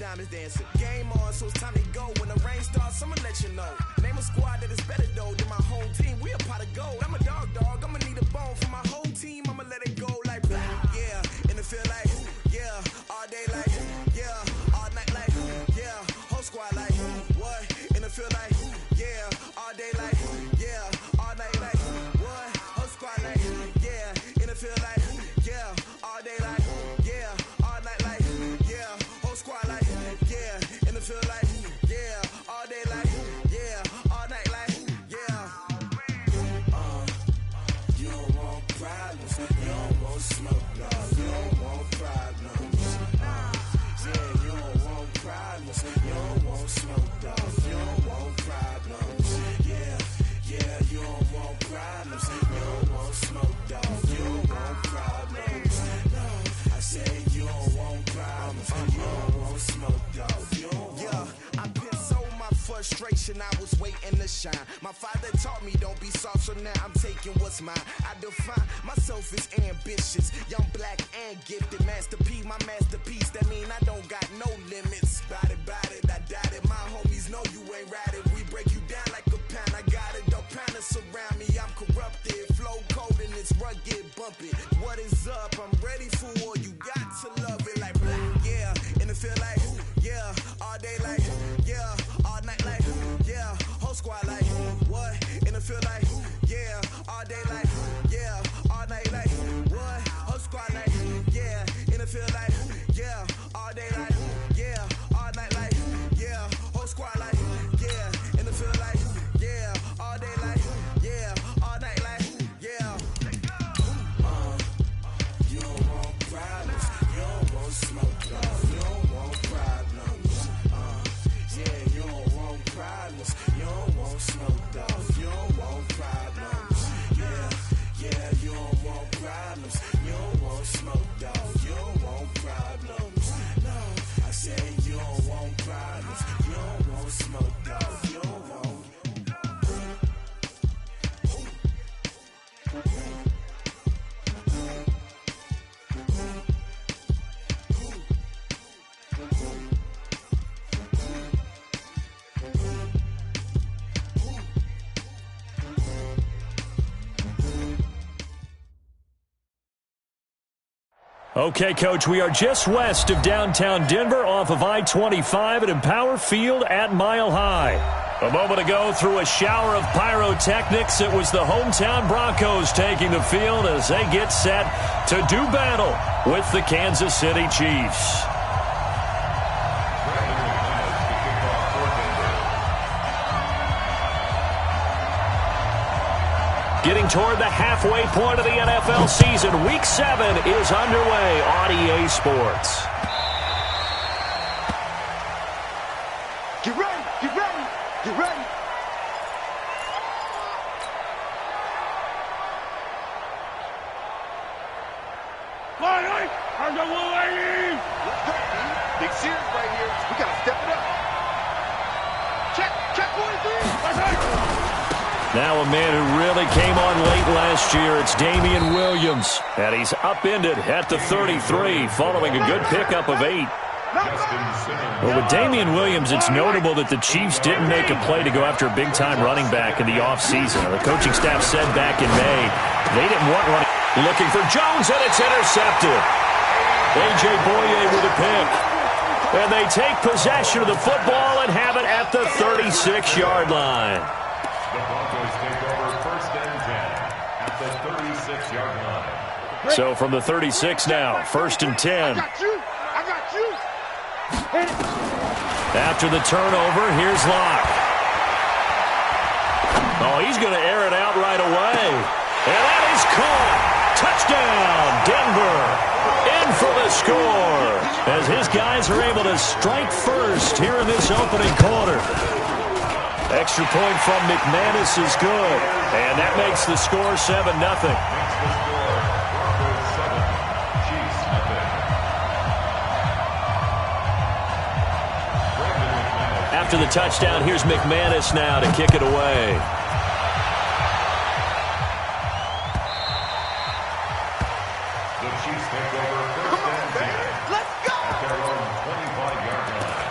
diamonds dancing. Game on, so it's time to go. When the rain starts, I'ma let you know. Name a squad that is better though than my whole team. We a pot of gold. I'm a dog. I'ma need a bone for my whole team. I'ma let it go like yeah. In the field like yeah. All day like yeah. All night like yeah. Whole squad like what? In the field like yeah. All day like yeah. All night like what? Whole squad like yeah. In the field like yeah. All day like yeah. All night like yeah. Whole squad like yeah. In the field like yeah. All day like yeah. All night like yeah. You don't want problems. You don't want smoke. No, you don't want problems. Yeah, you don't want problems. You don't want smoke. Dog. You don't want problems. Yeah, you don't want problems. You don't want smoke. Dog. You don't want problems. No, I say you don't want problems. You don't want smoke. Dog. You don't want. Yeah, I've been so my frustration. I was waiting to shine. My father taught me don't be soft, so now I'm taking what's mine. I define myself as ambitious, young, black, and gifted. Master P, my masterpiece. That mean I don't got no limits. Bout it, I doubt it. My homies know you ain't ratted. We break you down like a pound. I got it, don't pound to surround me. I'm corrupted, flow cold and it's rugged, bumpy. What is up? I'm ready for war. You got to love it like black, yeah. In the field like yeah. All day like yeah. All night like yeah. Whole squad like what? In the field like yeah. All day like yeah. All night like what? Whole squad like yeah. In the field like yeah. All day like yeah. All night like yeah. Whole squad like yeah. In the field like yeah. All day like yeah. All night like yeah. You don't want problems. You don't want smoke. No. You don't want problems. Yeah, you don't want problems. You don't want smoke. Dog. You don't want problems. Yeah, you don't want problems. You don't want smoke. Dog. You don't want problems. No, I say you don't want problems. You don't want smoke. Dog. You don't want. Okay, Coach, we are just west of downtown Denver off of I-25 at Empower Field at Mile High. A moment ago, through a shower of pyrotechnics, it was the hometown Broncos taking the field as they get set to do battle with the Kansas City Chiefs. Getting toward the halfway point of the NFL season, Week 7 is underway on EA Sports. Get ready, get ready, get ready. Fire! Are you ladies? Let's go, man. Big series right here. We got to step it up. Check 1, 3. Now a man who really came on late last year, it's Damian Williams. And he's upended at the 33 following a good pickup of 8. Well, with Damian Williams, it's notable that the Chiefs didn't make a play to go after a big-time running back in the offseason. The coaching staff said back in May they didn't want running. Looking for Jones, and it's intercepted. A.J. Boye with a pick. And they take possession of the football and have it at the 36-yard line. The Broncos take over 1st and 10 at the 36-yard line. So from the 36 now, 1st and 10. I got you. After the turnover, here's Locke. Oh, he's going to air it out right away. And that is caught. Touchdown, Denver. In for the score. As his guys are able to strike first here in this opening quarter. Extra point from McManus is good. And that makes the score 7-0. After the touchdown, here's McManus now to kick it away. The Chiefs take over 1st and 10. Let's go. At their own 25-yard line.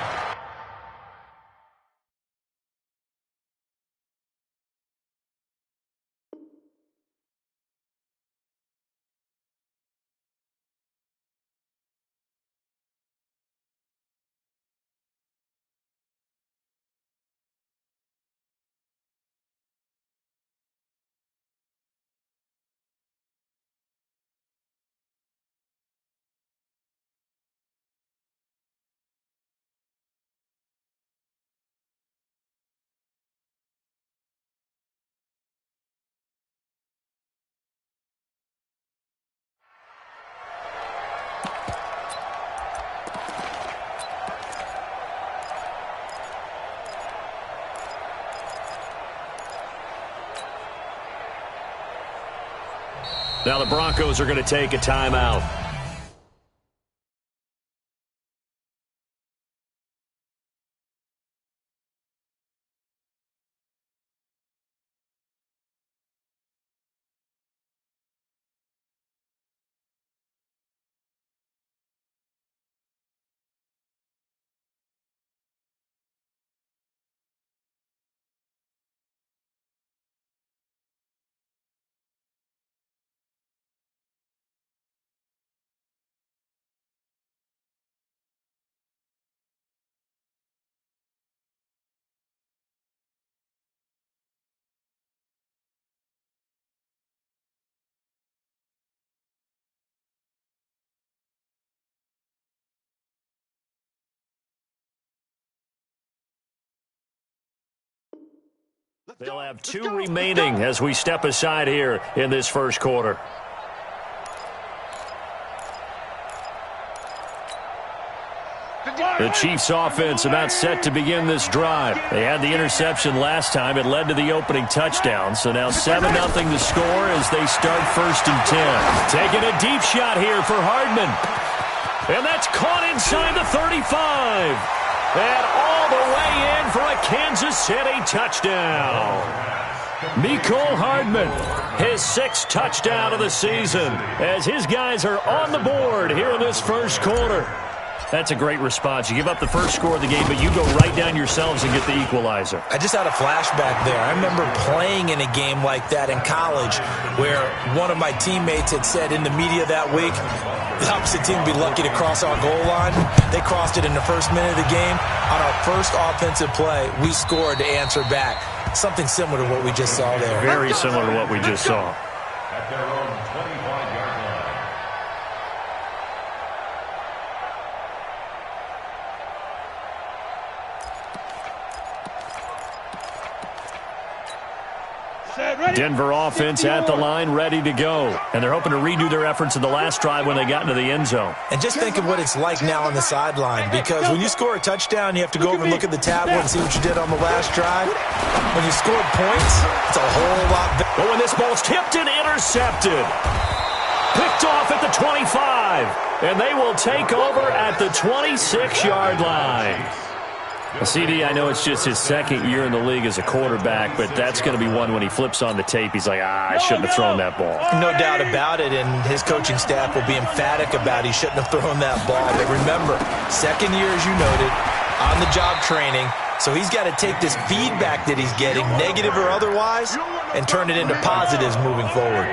Now the Broncos are going to take a timeout. They'll have two remaining as we step aside here in this first quarter. The Chiefs' offense about set to begin this drive. They had the interception last time. It led to the opening touchdown. So now 7-0 the score as they start 1st and 10. Taking a deep shot here for Hardman. And that's caught inside the 35. And all the way in for a Kansas City touchdown. Mecole Hardman, his 6th touchdown of the season, as his guys are on the board here in this first quarter. That's a great response. You give up the first score of the game, but you go right down yourselves and get the equalizer. I just had a flashback there. I remember playing in a game like that in college where one of my teammates had said in the media that week, the opposite team would be lucky to cross our goal line. They crossed it in the first minute of the game. On our first offensive play, we scored to answer back. Something similar to what we just saw there. Very similar to what we just saw. At their own 25-yard line. Denver offense at the line, ready to go. And they're hoping to redo their efforts in the last drive when they got into the end zone. And just think of what it's like now on the sideline, because when you score a touchdown, you have to go over and look at the tablet and see what you did on the last drive. When you scored points, it's a whole lot better. But when this ball's tipped and intercepted, picked off at the 25, and they will take over at the 26-yard line. CD, I know it's just his 2nd year in the league as a quarterback, but that's going to be one when he flips on the tape. He's like, I shouldn't have thrown that ball. No doubt about it, and his coaching staff will be emphatic about he shouldn't have thrown that ball. But remember, 2nd year, as you noted, on-the-job training, so he's got to take this feedback that he's getting, negative or otherwise, and turn it into positives moving forward.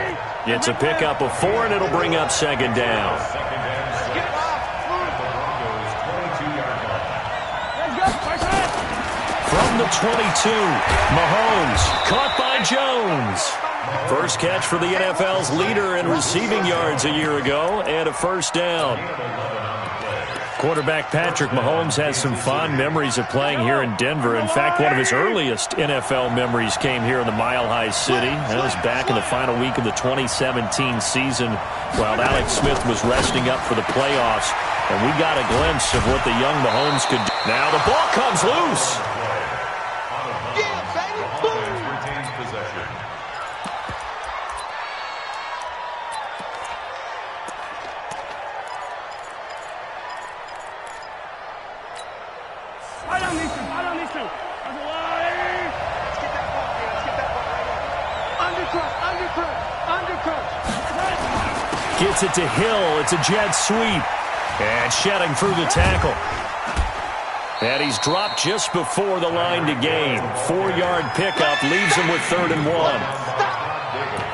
It's a pickup of 4, and it'll bring up 2nd down. From the 22, Mahomes caught by Jones. First catch for the NFL's leader in receiving yards a year ago, and a 1st down. Quarterback Patrick Mahomes has some fond memories of playing here in Denver. In fact, one of his earliest NFL memories came here in the Mile High City. That was back in the final week of the 2017 season while Alex Smith was resting up for the playoffs. And we got a glimpse of what the young Mahomes could do. Now the ball comes loose. Gets it to Hill. It's a jet sweep. And shedding through the tackle. And he's dropped just before the line to gain. 4-yard pickup leaves him with 3rd and 1.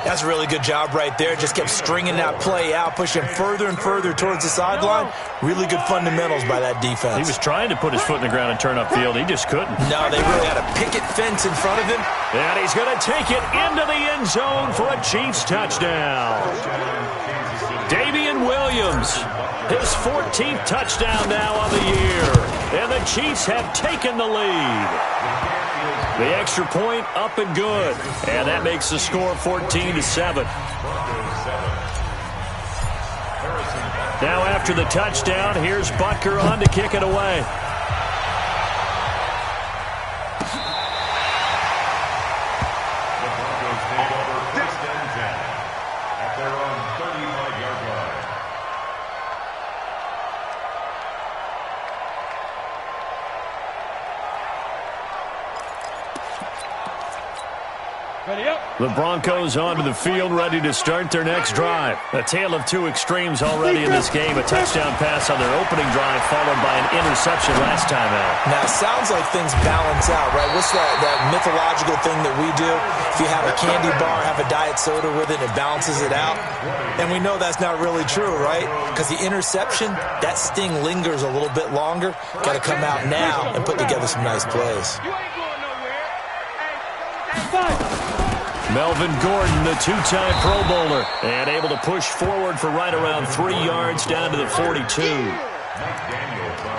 That's a really good job right there. Just kept stringing that play out, pushing further and further towards the sideline. Really good fundamentals by that defense. He was trying to put his foot in the ground and turn upfield. He just couldn't. No, they really had a picket fence in front of him. And he's going to take it into the end zone for a Chiefs touchdown. Damian Williams, his 14th touchdown now on the year. And the Chiefs have taken the lead. The extra point up and good. And that makes the score 14-7. Now after the touchdown, here's Butker on to kick it away. The Broncos take over 1st and 10 at their own The Broncos onto the field, ready to start their next drive. A tale of two extremes already in this game. A touchdown pass on their opening drive, followed by an interception last time out. Now, it sounds like things balance out, right? What's that mythological thing that we do? If you have a candy bar, have a diet soda with it, it balances it out. And we know that's not really true, right? Because the interception, that sting lingers a little bit longer. Got to come out now and put together some nice plays. Melvin Gordon, the two-time Pro Bowler, and able to push forward for right around 3 yards down to the 42.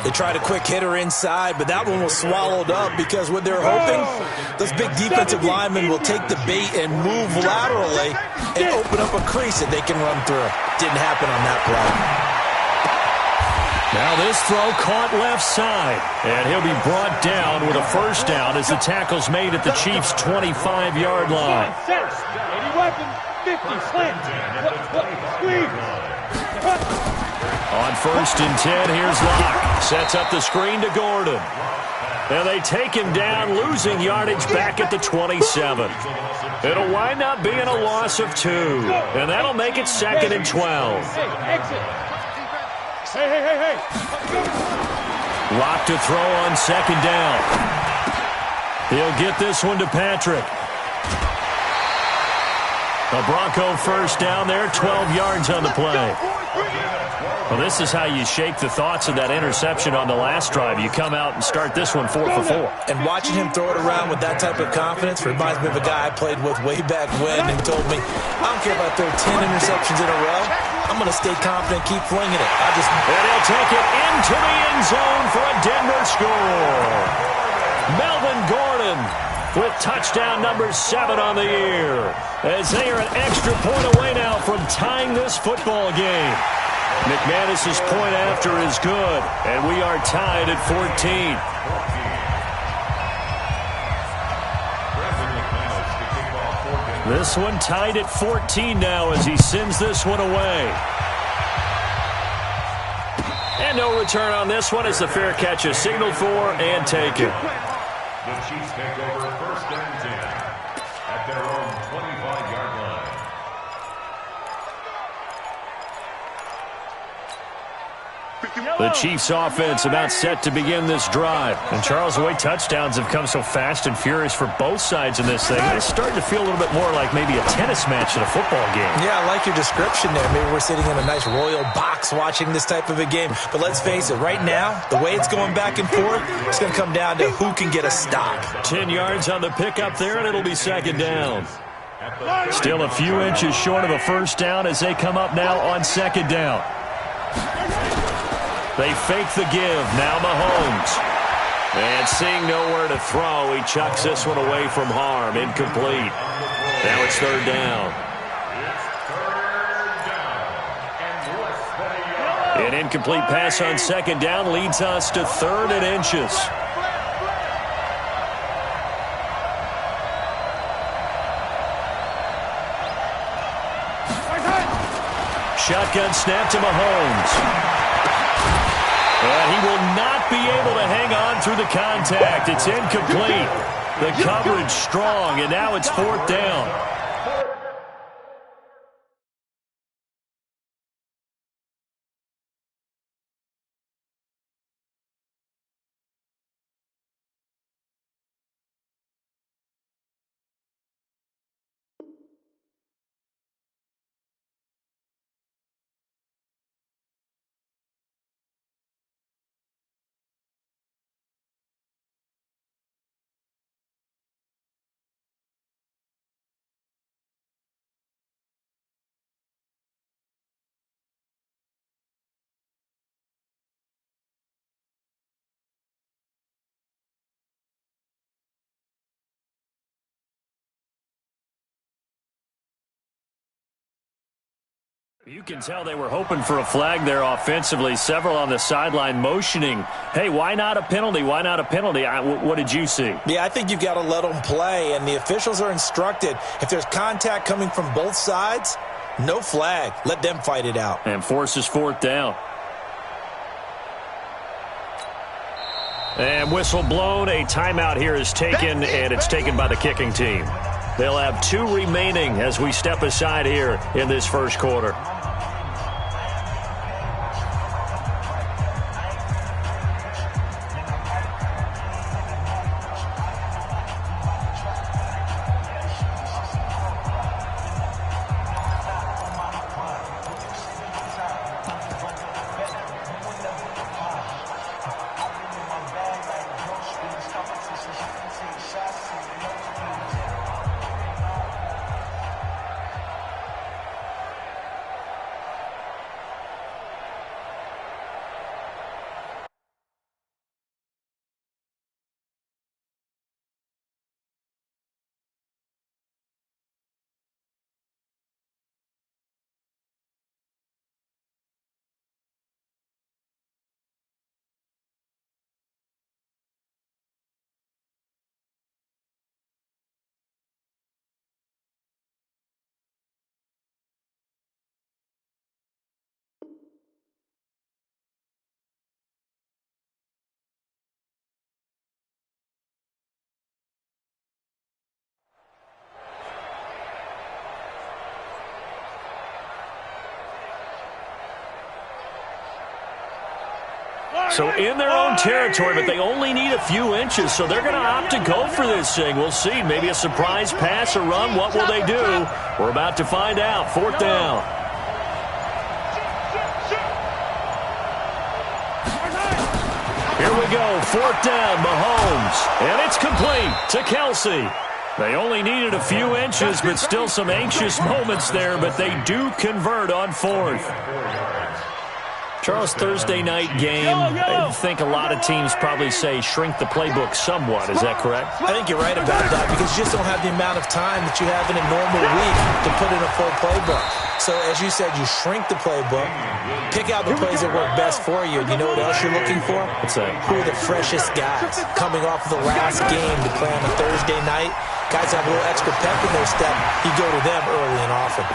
They tried a quick hitter inside, but that one was swallowed up because what they're hoping, those big defensive linemen will take the bait and move laterally and open up a crease that they can run through. Didn't happen on that play. Now this throw caught left side, and he'll be brought down with a first down as the tackle's made at the Chiefs' 25-yard line. 80 weapons, 50, slant, squeeze. On 1st and 10, here's Locke. Sets up the screen to Gordon. And they take him down, losing yardage back at the 27. It'll wind up being a loss of 2, and that'll make it 2nd and 12. Hey, exit. Hey. Locke to throw on 2nd down. He'll get this one to Patrick. A Bronco first down there, 12 yards on the play. Well, this is how you shake the thoughts of that interception on the last drive. You come out and start this one 4 for 4. And watching him throw it around with that type of confidence reminds me of a guy I played with way back when and told me, I don't care if I throw 10 interceptions in a row. I'm going to stay confident, keep flinging it. And he'll take it into the end zone for a Denver score. Melvin Gordon with touchdown number 7 on the year, as they are an extra point away now from tying this football game. McManus's point after is good, and we are tied at 14. This one tied at 14 now as he sends this one away. And no return on this one as the fair catch is signaled for and taken. The Chiefs take over 1st and 10 at their own 25-yard line. The Chiefs offense about set to begin this drive. And Charles, the way touchdowns have come so fast and furious for both sides in this thing, it's starting to feel a little bit more like maybe a tennis match in a football game. Yeah, I like your description there. Maybe we're sitting in a nice royal box watching this type of a game. But let's face it, right now, the way it's going back and forth, it's going to come down to who can get a stop. 10 yards on the pickup there, and it'll be 2nd down. Still a few inches short of a first down as they come up now on 2nd down. They fake the give. Now Mahomes. And seeing nowhere to throw, he chucks this one away from harm. Incomplete. Now it's 3rd down. An incomplete pass on 2nd down leads us to 3rd and inches. Shotgun snap to Mahomes. And he will not be able to hang on through the contact. It's incomplete. The coverage strong, and now it's 4th down. You can tell they were hoping for a flag there offensively. Several on the sideline motioning, hey, why not a penalty? Why not a penalty? What did you see? Yeah, I think you've got to let them play, and the officials are instructed. If there's contact coming from both sides, no flag. Let them fight it out. And forces 4th down. And whistle blown. A timeout here is taken, and it's taken by the kicking team. They'll have 2 remaining as we step aside here in this first quarter. So in their own territory, but they only need a few inches, so they're going to opt to go for this thing. We'll see. Maybe a surprise pass or run. What will they do? We're about to find out. 4th down. Here we go. 4th down, Mahomes. And it's complete to Kelsey. They only needed a few inches, but still some anxious moments there, but they do convert on 4th. Charles, Thursday night game, I think a lot of teams probably say shrink the playbook somewhat. Is that correct? I think you're right about that because you just don't have the amount of time that you have in a normal week to put in a full playbook. So, as you said, you shrink the playbook, pick out the plays that work best for you. You know what else you're looking for? What's that? Who are the freshest guys coming off of the last game to play on a Thursday night? Guys have a little extra pep in their step. You go to them early and often.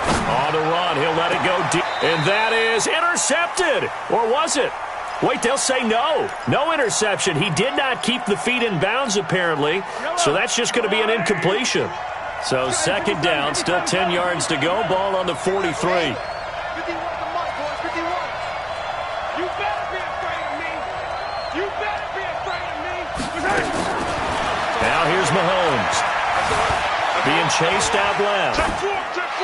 On the run, he'll let it go deep. And that is intercepted. Or was it? Wait, they'll say no. No interception. He did not keep the feet in bounds, apparently. So that's just going to be an incompletion. So 2nd down, still 10 yards to go. Ball on the 43. 51 to Mike, boys, 51. You better be afraid of me. You better be afraid of me. Now here's Mahomes. Being chased out left.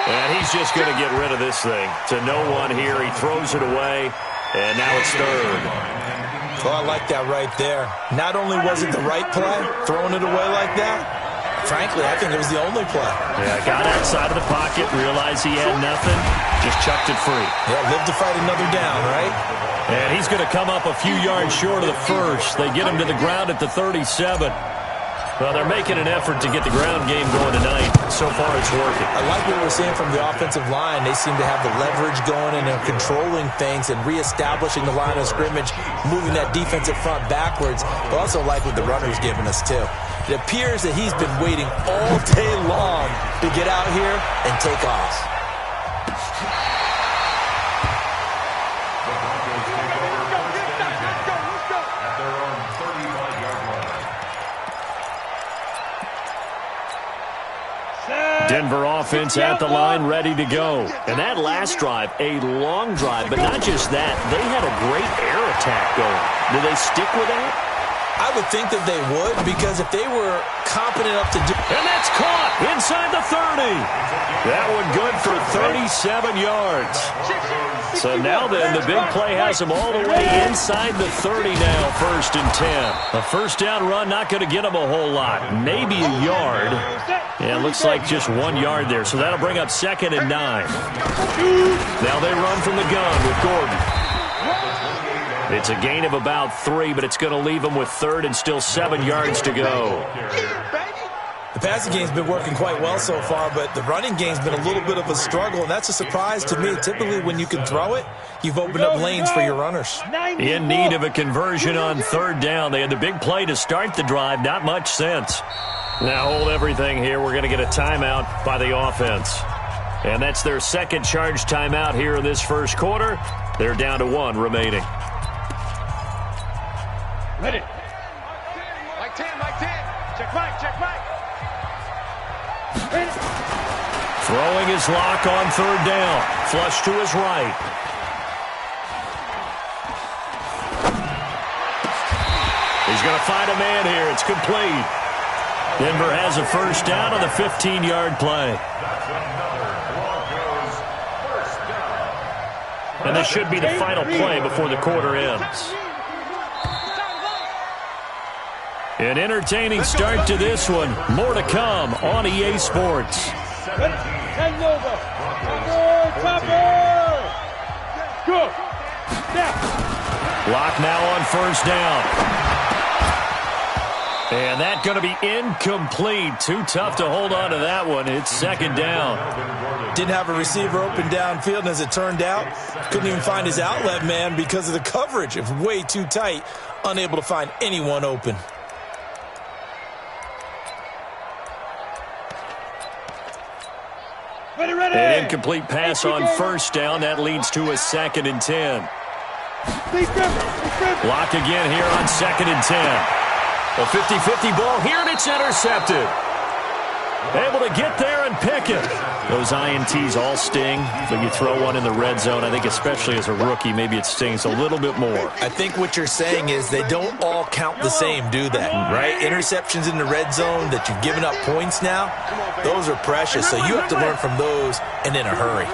And he's just going to get rid of this thing. To no one here. He throws it away. And now it's 3rd. Well, I like that right there. Not only was it the right play, throwing it away like that, frankly, I think it was the only play. Yeah, got outside of the pocket, realized he had nothing, just chucked it free. Yeah, live to fight another down, right? And he's going to come up a few yards short of the first. They get him to the ground at the 37. Well, they're making an effort to get the ground game going tonight. So far, it's working. I like what we're seeing from the offensive line. They seem to have the leverage going and they're controlling things and reestablishing the line of scrimmage, moving that defensive front backwards. But also like what the runner's giving us, too. It appears that he's been waiting all day long to get out here and take off. Denver offense at the line, ready to go. And that last drive, a long drive, but not just that. They had a great air attack going. Do they stick with that? I would think that they would, because if they were competent enough to do... And that's caught inside the 30. That one good for 37 yards. So now then, the big play has them all the way inside the 30 now, 1st and 10. A first down run, not going to get them a whole lot. Maybe a yard. Yeah, it looks like just 1 yard there. So that'll bring up 2nd and 9. Now they run from the gun with Gordon. It's a gain of about 3, but it's going to leave them with 3rd and still 7 yards to go. The passing game's been working quite well so far, but the running game's been a little bit of a struggle, and that's a surprise to me. Typically, when you can throw it, you've opened up lanes for your runners. In need of a conversion on 3rd down. They had the big play to start the drive. Not much sense. Now hold everything here. We're going to get a timeout by the offense. And that's their 2nd charge timeout here in this first quarter. They're down to 1 remaining. Ready. Mike 10, Mike 10. Check Mike, check Mike. Throwing his lock on third down. Flush to his right. He's going to find a man here. It's complete. Denver has a first down on the 15-yard play. And this should be the final play before the quarter ends. An entertaining start to this one. More to come on EA Sports. Lock now on first down. And that's going to be incomplete. Too tough to hold on to that one. It's second down. Didn't have a receiver open downfield, and as it turned out, couldn't even find his outlet man because of the coverage. It was way too tight, unable to find anyone open. An incomplete pass on first down. That leads to a 2nd and 10. Lock again here on 2nd and 10. A 50-50 ball here, and it's intercepted. Able to get there and pick it. Those INTs all sting, but you throw one in the red zone. I think especially as a rookie, maybe it stings a little bit more. I think what you're saying is they don't all count the same, do they? Right? Interceptions in the red zone that you've given up points now, those are precious. So you have to learn from those and in a hurry.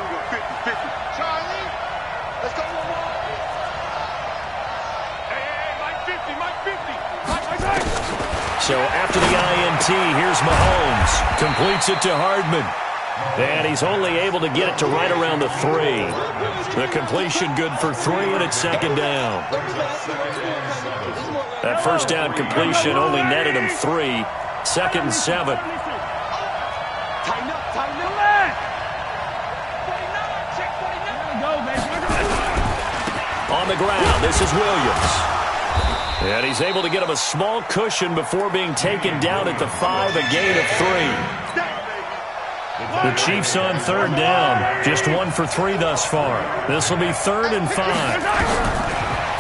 So after the INT, here's Mahomes. Completes it to Hardman. And he's only able to get it to right around the 3. The completion good for 3, and it's second down. That first down completion only netted him 3. 2nd and 7. On the ground, this is Williams. And he's able to get him a small cushion before being taken down at the 5, a gain of 3. The Chiefs on third down, just 1 for 3 thus far. This will be 3rd and 5.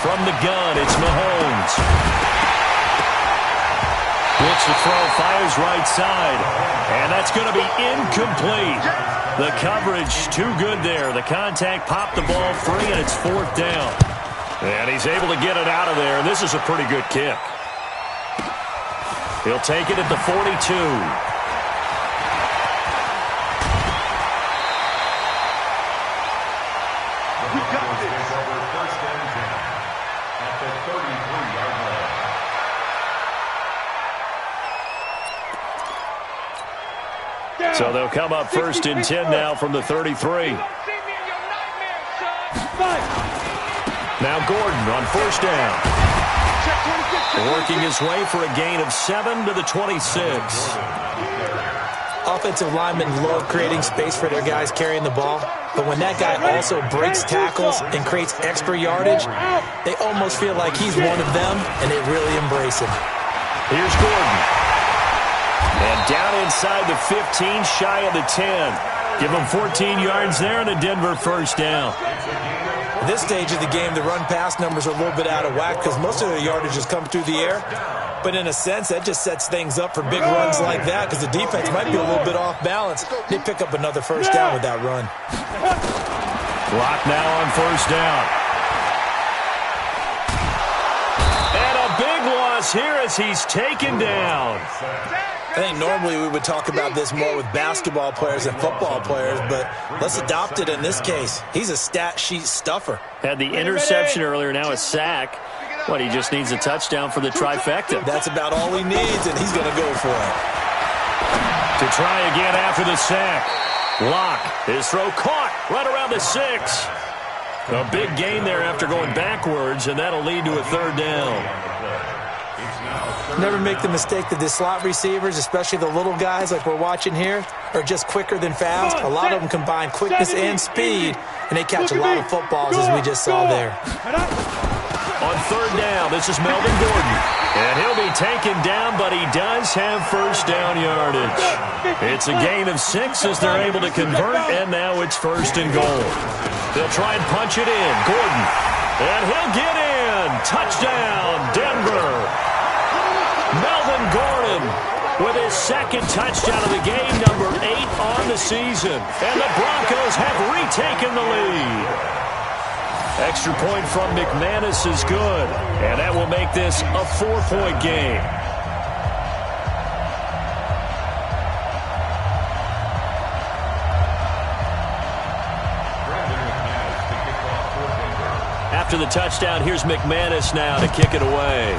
From the gun, it's Mahomes. Looks to throw, fires right side. And that's going to be incomplete. The coverage too good there. The contact popped the ball free, and it's 4th down. And he's able to get it out of there. This is a pretty good kick. He'll take it at the 42. So they'll come up 1st and 10 now from the 33. Now Gordon on first down. Working his way for a gain of 7 to the 26. Offensive linemen love creating space for their guys carrying the ball. But when that guy also breaks tackles and creates extra yardage, they almost feel like he's one of them, and they really embrace him. Here's Gordon. And down inside the 15, shy of the 10. Give him 14 yards there and a Denver first down. At this stage of the game, the run-pass numbers are a little bit out of whack because most of their yardage has come through the air. But in a sense, that just sets things up for big runs like that because the defense might be a little bit off balance. They pick up another first down with that run. Clock now on first down. And a big loss here as he's taken down. I think normally we would talk about this more with basketball players and football players, but let's adopt it in this case. He's a stat sheet stuffer. Had the interception earlier, now a sack. What, he just needs a touchdown for the trifecta. That's about all he needs, and he's going to go for it. To try again after the sack. Lock, his throw caught right around the 6. A big gain there after going backwards, and that'll lead to a third down. Never make the mistake that the slot receivers, especially the little guys like we're watching here, are just quicker than fast. A lot of them combine quickness and speed, and they catch a lot of footballs as we just saw there. On third down, this is Melvin Gordon. And he'll be taken down, but he does have first down yardage. It's a gain of 6 as they're able to convert, and now it's 1st and goal. They'll try and punch it in. Gordon. And he'll get in. Touchdown, Denver. Melvin Gordon with his second touchdown of the game, number 8 on the season. And the Broncos have retaken the lead. Extra point from McManus is good, and that will make this a 4-point game. After the touchdown, here's McManus now to kick it away.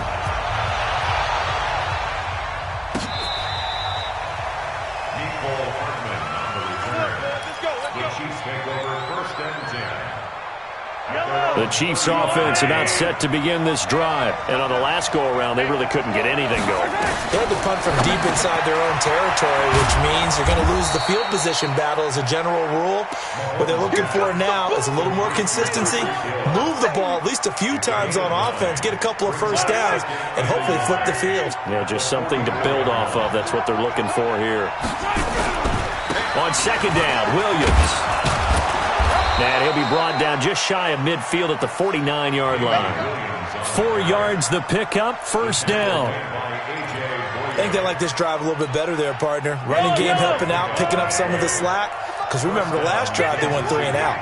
The Chiefs offense about set to begin this drive. And on the last go-around, they really couldn't get anything going. They had to punt from deep inside their own territory, which means you're going to lose the field position battle as a general rule. What they're looking for now is a little more consistency, move the ball at least a few times on offense, get a couple of first downs, and hopefully flip the field. Yeah, just something to build off of. That's what they're looking for here. On second down, Williams. And he'll be brought down just shy of midfield at the 49-yard line. 4 yards the pickup, first down. I think they like this drive a little bit better there, partner. Running game helping out, picking up some of the slack. Because remember, the last drive they went 3 and out.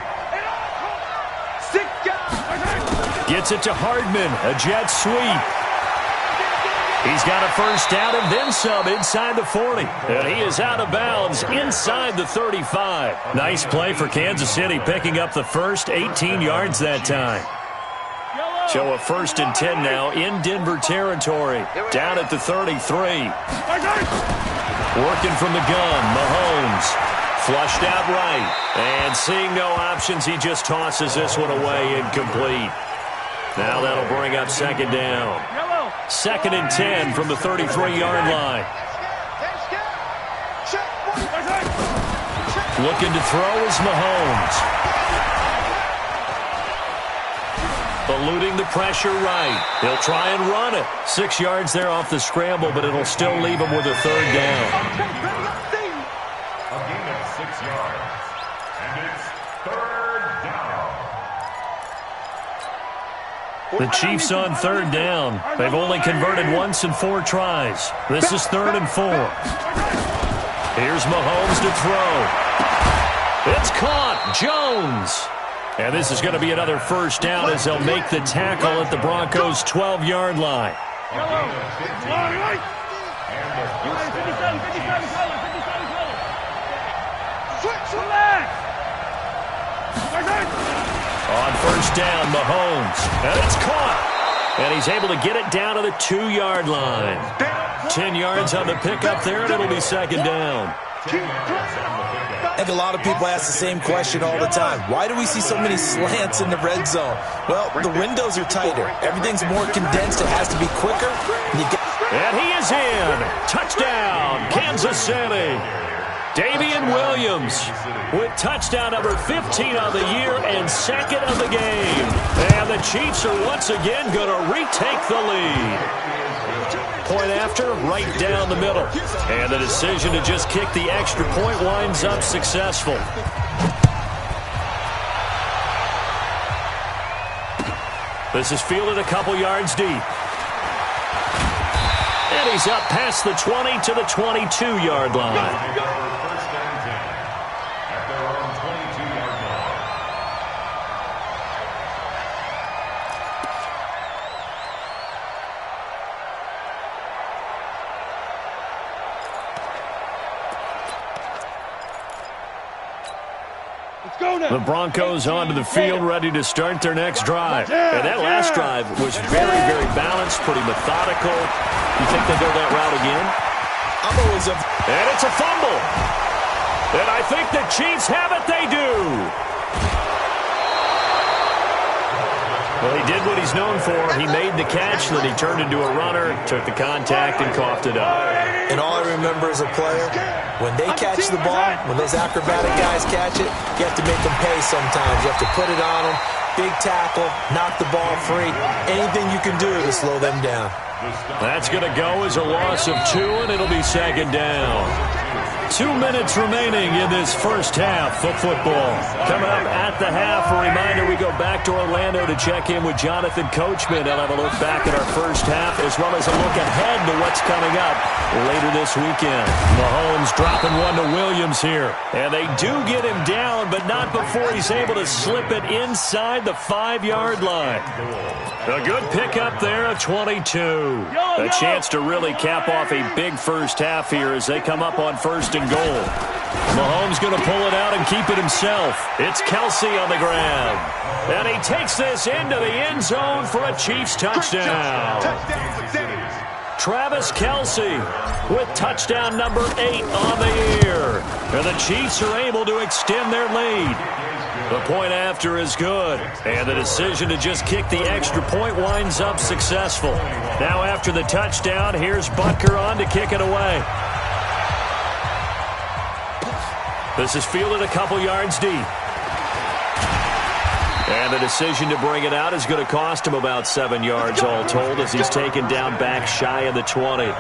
Gets it to Hardman, a jet sweep. He's got a first down and then some inside the 40. And he is out of bounds inside the 35. Nice play for Kansas City, picking up the first 18 yards that time. So a 1st and 10 now in Denver territory. Down at the 33. Working from the gun, Mahomes. Flushed out right. And seeing no options, he just tosses this one away incomplete. Now that'll bring up second down. 2nd and 10 from the 33-yard line. Looking to throw is Mahomes. Eluding the pressure right. He'll try and run it. 6 yards there off the scramble, but it'll still leave him with a 3rd down. A gain of 6 yards. And it's 3rd down. The Chiefs on 3rd down. They've only converted once in 4 tries. This is 3rd and 4. Here's Mahomes to throw. It's caught. Jones. And this is going to be another first down as they'll make the tackle at the Broncos' 12-yard line. On first down, Mahomes. And it's caught. And he's able to get it down to the 2-yard line. 10 yards on the pickup there, and it'll be second down. I think a lot of people ask the same question all the time. Why do we see so many slants in the red zone? Well, the windows are tighter. Everything's more condensed. It has to be quicker. And he is in. Touchdown, Kansas City. Damian Williams with touchdown number 15 of the year and 2nd of the game. And the Chiefs are once again going to retake the lead. Point after, right down the middle. And the decision to just kick the extra point winds up successful. This is fielded a couple yards deep. And he's up past the 20 to the 22-yard line. The Broncos onto the field, ready to start their next drive. And that last drive was very, very balanced, pretty methodical. You think they go that route again? And it's a fumble. And I think the Chiefs have it. They do. Well, he did what he's known for. He made the catch, then he turned into a runner, took the contact, and coughed it up. And all I remember as a player, when they catch the ball, when those acrobatic guys catch it, you have to make them pay sometimes. You have to put it on them, big tackle, knock the ball free. Anything you can do to slow them down. That's going to go as a loss of 2, and it'll be second down. 2 minutes remaining in this first half of football. Coming up at the half, a reminder we go back to Orlando to check in with Jonathan Coachman. He'll have a look back at our first half as well as a look ahead to what's coming up later this weekend. Mahomes dropping one to Williams here. And they do get him down, but not before he's able to slip it inside the 5-yard line. A good pickup there at 22. A chance to really cap off a big first half here as they come up on first and goal. Mahomes going to pull it out and keep it himself. It's Kelsey on the ground. And he takes this into the end zone for a Chiefs touchdown. Travis Kelsey with touchdown number 8 on the year. And the Chiefs are able to extend their lead. The point after is good, and the decision to just kick the extra point winds up successful. Now after the touchdown, here's Butker on to kick it away. This is fielded a couple yards deep. And the decision to bring it out is going to cost him about 7 yards all told as he's taken down back shy of the 20.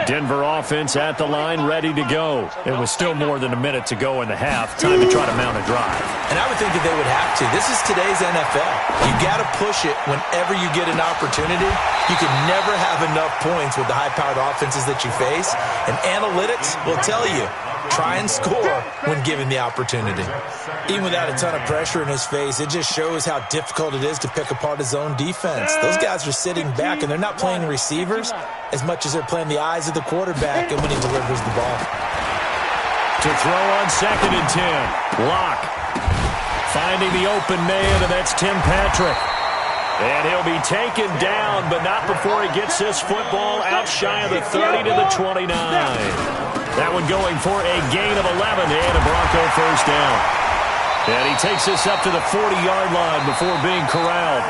Denver offense at the line, ready to go. It was still more than a minute to go in the half. Time to try to mount a drive. And I would think that they would have to. This is today's NFL. You got to push it whenever you get an opportunity. You can never have enough points with the high-powered offenses that you face. And analytics will tell you, try and score when given the opportunity. Even without a ton of pressure in his face, it just shows how difficult it is to pick apart his own defense. Those guys are sitting back, and they're not playing receivers as much as they're playing the eyes of the quarterback and when he delivers the ball. To throw on 2nd and 10. Locke finding the open man, and that's Tim Patrick. And he'll be taken down, but not before he gets this football out shy of the 30 to the 29. That one going for a gain of 11 and a Bronco first down. And he takes this up to the 40-yard line before being corralled.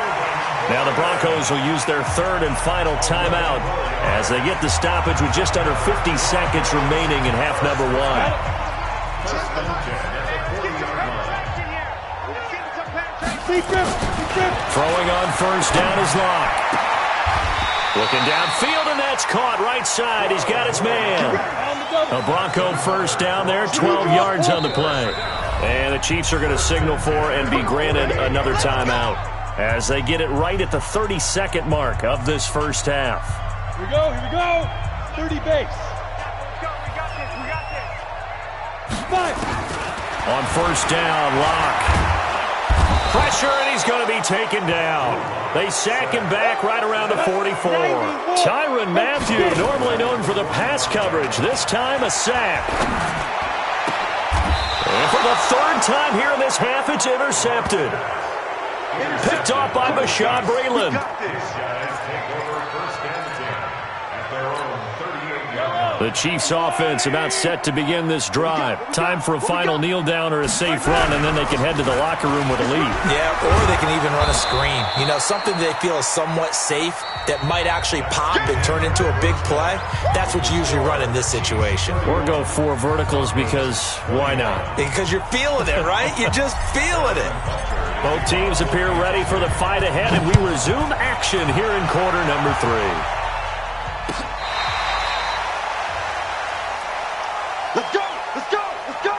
Now the Broncos will use their 3rd and final timeout as they get the stoppage with just under 50 seconds remaining in half number 1. Throwing on first down is Locke. Looking downfield, and that's caught right side. He's got his man. A Bronco first down there, 12 yards on the play. And the Chiefs are going to signal for and be granted another timeout as they get it right at the 32nd mark of this first half. Here we go. 30 base. We got this. 5. On first down, Locke. Pressure, and he's going to be taken down. They sack him back right around the 44. Tyrann Mathieu, normally known for the pass coverage, this time a sack. And for the 3rd time here in this half, it's intercepted. Picked off by Bashaud Breeland. The Chiefs offense about set to begin this drive. Time for a final kneel down or a safe run, and then they can head to the locker room with a lead. Yeah, or they can even run a screen. You know, something they feel is somewhat safe that might actually pop and turn into a big play. That's what you usually run in this situation. Or go 4 verticals because why not? Because you're feeling it, right? You're just feeling it. Both teams appear ready for the fight ahead, and we resume action here in quarter number 3. Let's go! Let's go! Let's go!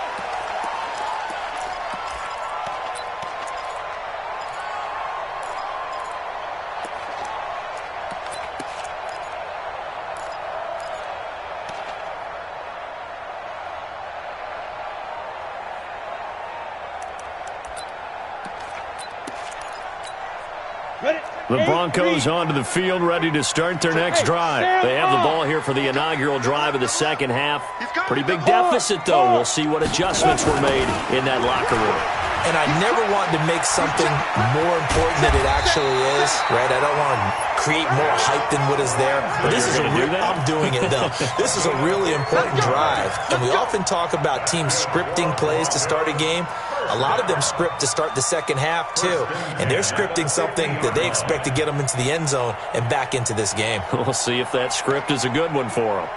The Broncos onto the field, ready to start their next drive. They have the ball here for the inaugural drive of the second half. Pretty big deficit, though. We'll see what adjustments were made in that locker room. And I never want to make something more important than it actually is, right? I don't want to create more hype than what is there. But this is I'm doing it, though. This is a really important drive. And we often talk about teams scripting plays to start a game. A lot of them script to start the second half, too. And they're scripting something that they expect to get them into the end zone and back into this game. We'll see if that script is a good one for them.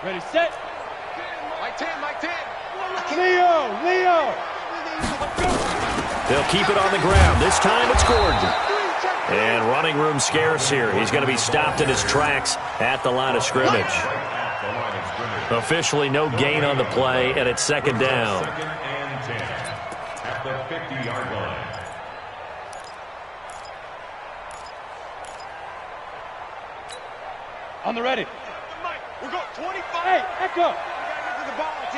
Ready, set. Mike 10, Mike 10. Leo. They'll keep it on the ground. This time it's Gordon. And running room scarce here. He's going to be stopped in his tracks at the line of scrimmage. Officially no gain on the play, and it's second down. Second and 10 at the 50-yard line. On the ready. We're going 25. Hey, Echo.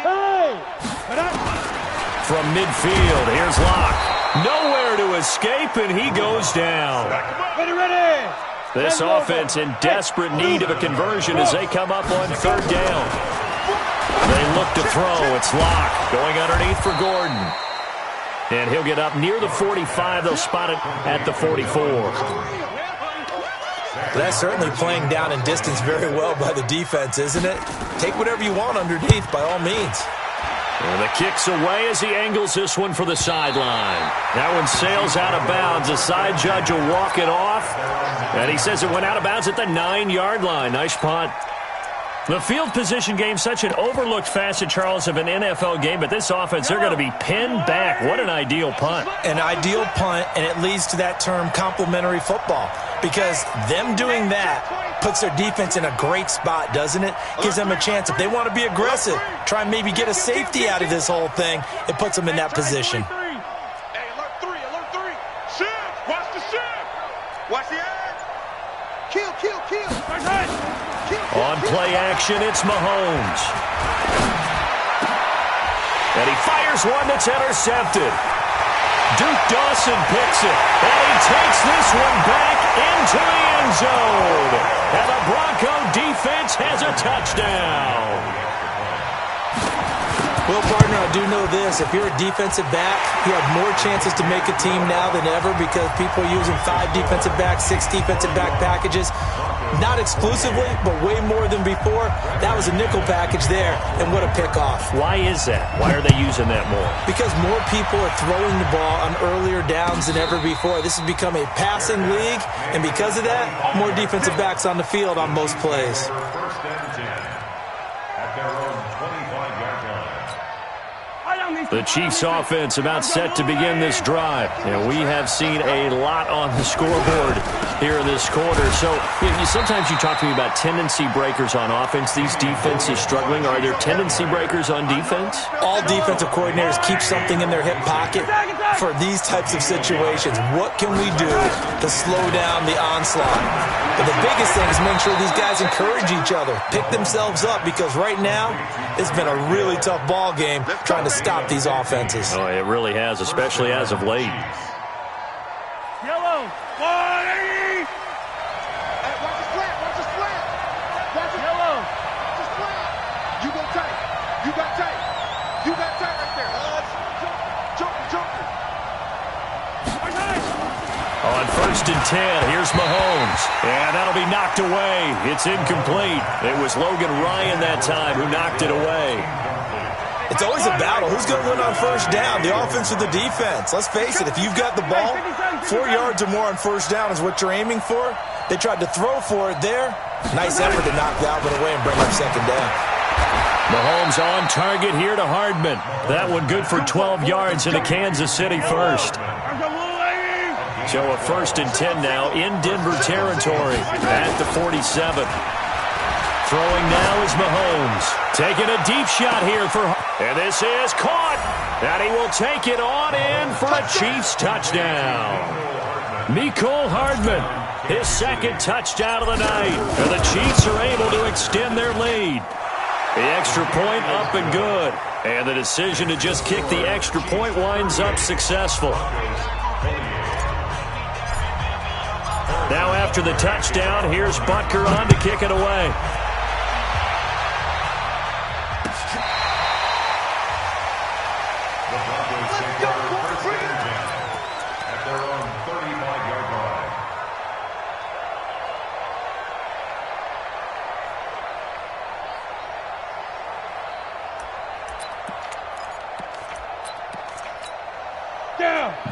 Hey. From midfield, here's Locke. Nowhere to escape, and he goes down. Ready. This offense in desperate need of a conversion as they come up on third down. They look to throw. It's Locke going underneath for Gordon. And he'll get up near the 45. They'll spot it at the 44. That's certainly playing down in distance very well by the defense, isn't it? Take whatever you want underneath, by all means. And the kick's away as he angles this one for the sideline. That one sails out of bounds. The side judge will walk it off. And he says it went out of bounds at the 9-yard line. Nice punt. The field position game, such an overlooked facet, Charles, of an NFL game. But this offense, they're going to be pinned back. What an ideal punt. An ideal punt, and it leads to that term complementary football. Because them doing that puts their defense in a great spot, doesn't it? Gives them a chance. If they want to be aggressive, try and maybe get a safety out of this whole thing, it puts them in that position. Hey, alert three. Shift. Watch the shift. Watch the edge. Kill. On play action, it's Mahomes. And he fires one that's intercepted. Duke Dawson picks it, and he takes this one back into the end zone. And the Bronco defense has a touchdown. Well, partner, I do know this. If you're a defensive back, you have more chances to make a team now than ever because people are using 5 defensive backs, 6 defensive back packages. Not exclusively, but way more than before. That was a nickel package there, and what a pickoff. Why is that? Why are they using that more? Because more people are throwing the ball on earlier downs than ever before. This has become a passing league, and because of that, more defensive backs on the field on most plays. First and 10 at their own 25-yard line. The Chiefs offense about set to begin this drive. And we have seen a lot on the scoreboard here in this quarter. So sometimes you talk to me about tendency breakers on offense. These defenses struggling. Are there tendency breakers on defense? All defensive coordinators keep something in their hip pocket for these types of situations. What can we do to slow down the onslaught? But the biggest thing is make sure these guys encourage each other, pick themselves up, because right now it's been a really tough ball game trying to stop these offenses. Oh, it really has, especially as of late. Yellow. 180. Hey, watch the flat. Watch it. Yellow. Just flat. You got tight right there. Jump. On first and 10, here's Mahomes. And that'll be knocked away. It's incomplete. It was Logan Ryan that time who knocked it away. It's always a battle. Who's going to win on first down, the offense or the defense? Let's face it, if you've got the ball, 4 yards or more on first down is what you're aiming for. They tried to throw for it there. Nice effort to knock that one away and bring up second down. Mahomes on target here to Hardman. That one good for 12 yards into Kansas City first. So a first and 10 now in Denver territory at the 47. Throwing now is Mahomes. Taking a deep shot here and this is caught. And he will take it on in for a Chiefs touchdown. Mecole Hardman, his second touchdown of the night. And the Chiefs are able to extend their lead. The extra point up and good. And the decision to just kick the extra point winds up successful. Now after the touchdown, here's Butker on to kick it away. The Broncos take over first and 10 at their own 35-yard line.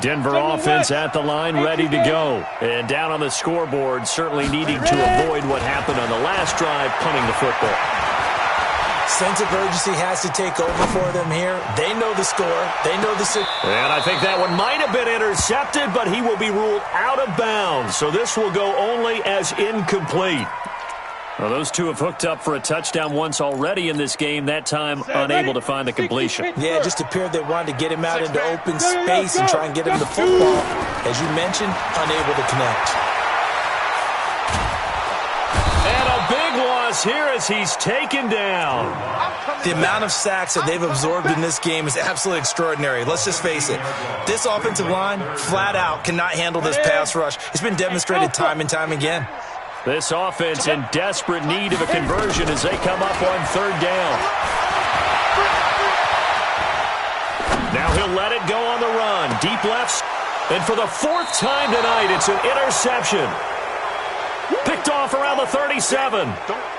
Denver offense at the line, ready to go. And down on the scoreboard, certainly needing to avoid what happened on the last drive, punting the football. Sense of urgency has to take over for them here. They know the score. They know the... And I think that one might have been intercepted, but he will be ruled out of bounds. So this will go only as incomplete. Well, those two have hooked up for a touchdown once already in this game, that time unable to find the completion. Yeah, it just appeared they wanted to get him out into open space and try and get him the football. As you mentioned, unable to connect. And a big loss here as he's taken down. The amount of sacks that they've absorbed in this game is absolutely extraordinary. Let's just face it. This offensive line, flat out, cannot handle this pass rush. It's been demonstrated time and time again. This offense in desperate need of a conversion as they come up on third down. Now he'll let it go on the run. Deep left. And for the fourth time tonight, it's an interception. Picked off around the 37.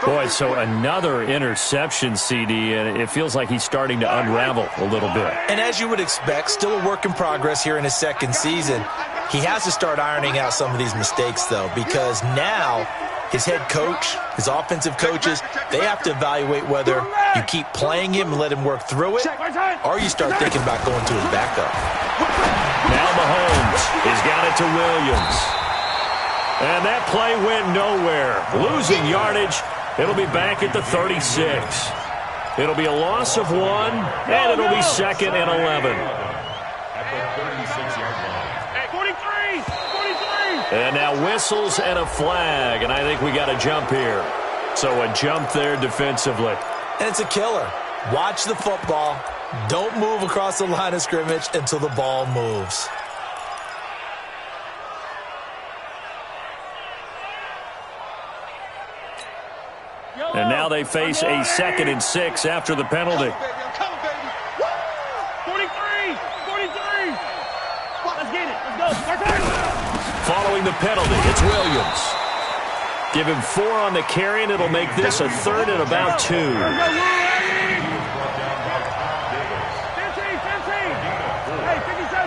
Boy, so another interception, CD, and it feels like he's starting to unravel a little bit. And as you would expect, still a work in progress here in his second season. He has to start ironing out some of these mistakes, though, because now his head coach, his offensive coaches, they have to evaluate whether you keep playing him and let him work through it, or you start thinking about going to his backup. Now Mahomes has got it to Williams. And that play went nowhere. Losing yardage. It'll be back at the 36. It'll be a loss of 1, and it'll be 2nd and 11. At the 36-yard line. Hey, 43! And now whistles and a flag, and I think we got a jump here. So a jump there defensively. And it's a killer. Watch the football. Don't move across the line of scrimmage until the ball moves. And now they face a 2nd and 6 after the penalty. 43! 43! Let's get it. Let's go. Following the penalty, it's Williams. Give him 4 on the carry, and it'll make this a 3rd and about 2. 15! Hey, 57!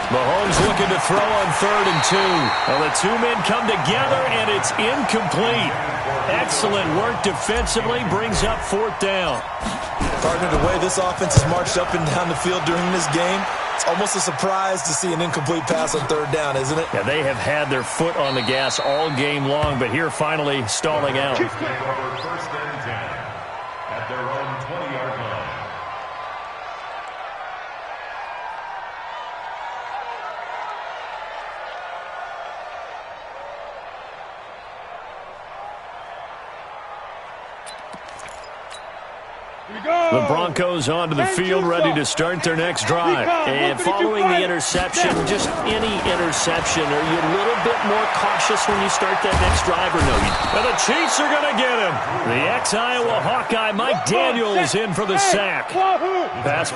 Mahomes looking to throw on 3rd and 2. Well, the two men come together, and it's incomplete. Excellent work defensively, brings up 4th down. Partner, the way this offense has marched up and down the field during this game, it's almost a surprise to see an incomplete pass on 3rd down, isn't it? Yeah, they have had their foot on the gas all game long, but here finally stalling out. Take over 1st and 10 at their own 20-yard line. The Broncos onto the field, ready to start their next drive. And following the interception, just any interception, are you a little bit more cautious when you start that next drive or no? And the Chiefs are going to get him. The ex-Iowa Hawkeye, Mike Daniels, in for the sack. Pass